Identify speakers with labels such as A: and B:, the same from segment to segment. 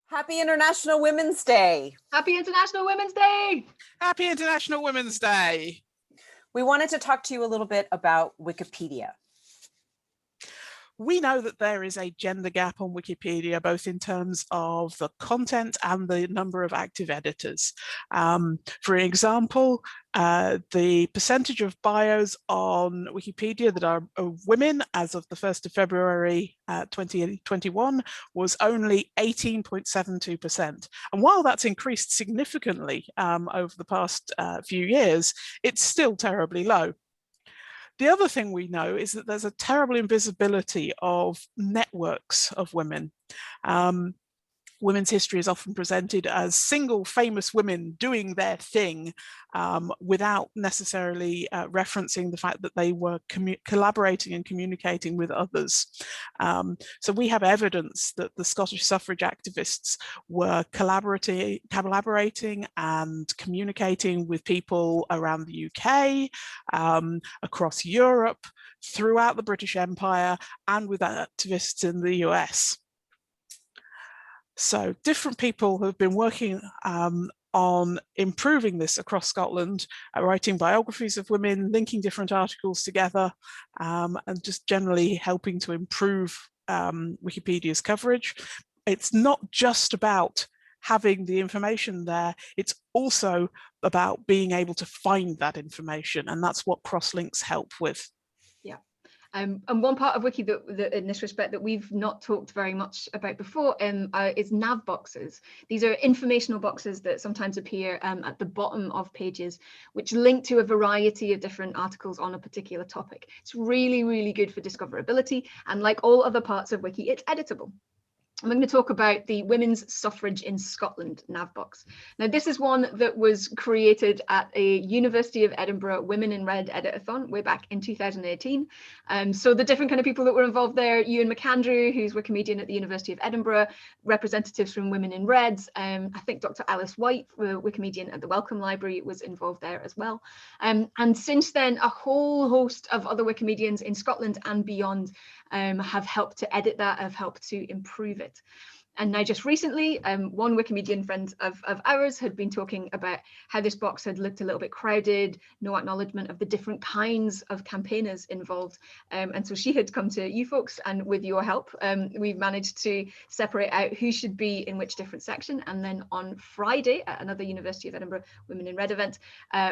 A: Happy International Women's Day.
B: Happy International Women's Day.
C: Happy International Women's Day.
A: We wanted to talk to you a little bit about Wikipedia.
C: We know that there is a gender gap on Wikipedia, both in terms of the content and the number of active editors. For example, the percentage of bios on Wikipedia that are women as of the 1st of February 2021 was only 18.72%. And while that's increased significantly over the past few years, it's still terribly low. The other thing we know is that there's a terrible invisibility of networks of women. Women's history is often presented as single famous women doing their thing without necessarily referencing the fact that they were collaborating and communicating with others. So we have evidence that the Scottish suffrage activists were collaborating and communicating with people around the UK, across Europe, throughout the British Empire, and with activists in the US. So different people have been working on improving this across Scotland, writing biographies of women, linking different articles together, and just generally helping to improve Wikipedia's coverage. It's not just about having the information there, it's also about being able to find that information, and that's what crosslinks help with.
B: Yeah. And one part of Wiki that in this respect that we've not talked very much about before is Nav Boxes. These are informational boxes that sometimes appear at the bottom of pages, which link to a variety of different articles on a particular topic. It's really, really good for discoverability, and like all other parts of Wiki, it's editable. I'm going to talk about the Women's Suffrage in Scotland Navbox. Now, this is one that was created at a University of Edinburgh Women in Red edit-a-thon way back in 2018. So the different kind of people that were involved there, Ewan McAndrew, who's Wikimedian at the University of Edinburgh, representatives from Women in Reds. I think Dr. Alice White, Wikimedian at the Wellcome Library, was involved there as well. And since then, a whole host of other Wikimedians in Scotland and beyond have helped to edit that, have helped to improve it. And now just recently, one Wikimedian friend of ours had been talking about how this box had looked a little bit crowded, no acknowledgement of the different kinds of campaigners involved. And so she had come to you folks, and with your help, we've managed to separate out who should be in which different section. And then on Friday at another University of Edinburgh Women in Red event,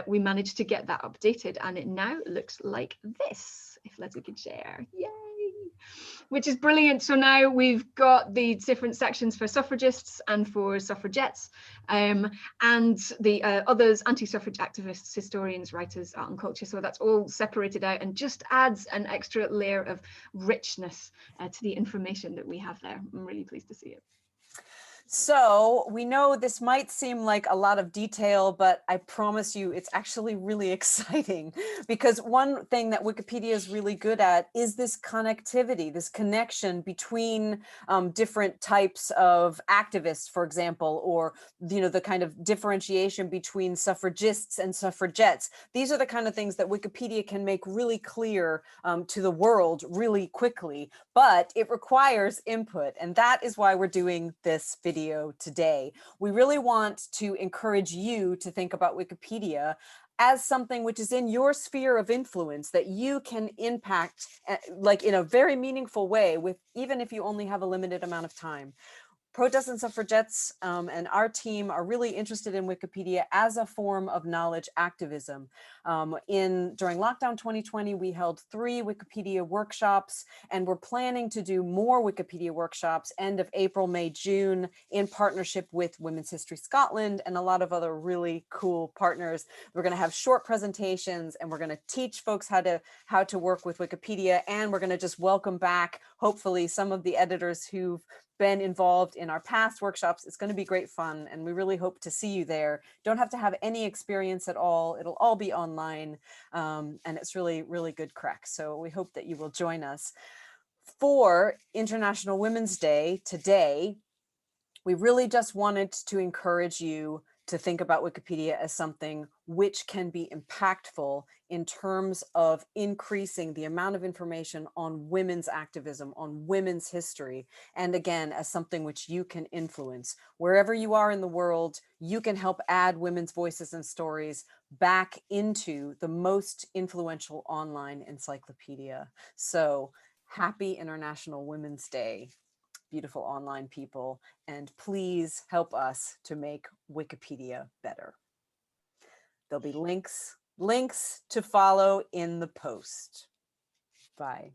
B: we managed to get that updated, and it now looks like this, if Leslie could share. Yay! Which is brilliant. So now we've got the different sections for suffragists and for suffragettes, and the others, anti-suffrage activists, historians, writers, art and culture. So that's all separated out and just adds an extra layer of richness to the information that we have there. I'm really pleased to see it.
A: So we know this might seem like a lot of detail, but I promise you it's actually really exciting, because one thing that Wikipedia is really good at is this connectivity, this connection between different types of activists, for example, or the kind of differentiation between suffragists and suffragettes. These are the kind of things that Wikipedia can make really clear to the world really quickly, but it requires input, and that is why we're doing this video today. We really want to encourage you to think about Wikipedia as something which is in your sphere of influence that you can impact like in a very meaningful way, with even if you only have a limited amount of time. Protests and suffragettes and our team are really interested in Wikipedia as a form of knowledge activism. During lockdown 2020, we held 3 Wikipedia workshops, and we're planning to do more Wikipedia workshops end of April, May, June, in partnership with Women's History Scotland and a lot of other really cool partners. We're going to have short presentations, and we're going to teach folks how to work with Wikipedia, and we're going to just welcome back, hopefully, some of the editors who've been involved in our past workshops. It's going to be great fun, and we really hope to see you there. Don't have to have any experience at all. It'll all be online, and it's really, really good crack. So we hope that you will join us. For International Women's Day today, we really just wanted to encourage you to think about Wikipedia as something which can be impactful in terms of increasing the amount of information on women's activism, on women's history, and again, as something which you can influence. Wherever you are in the world, you can help add women's voices and stories back into the most influential online encyclopedia. So happy International Women's Day, beautiful online people, and please help us to make Wikipedia better. There'll be links to follow in the post. Bye.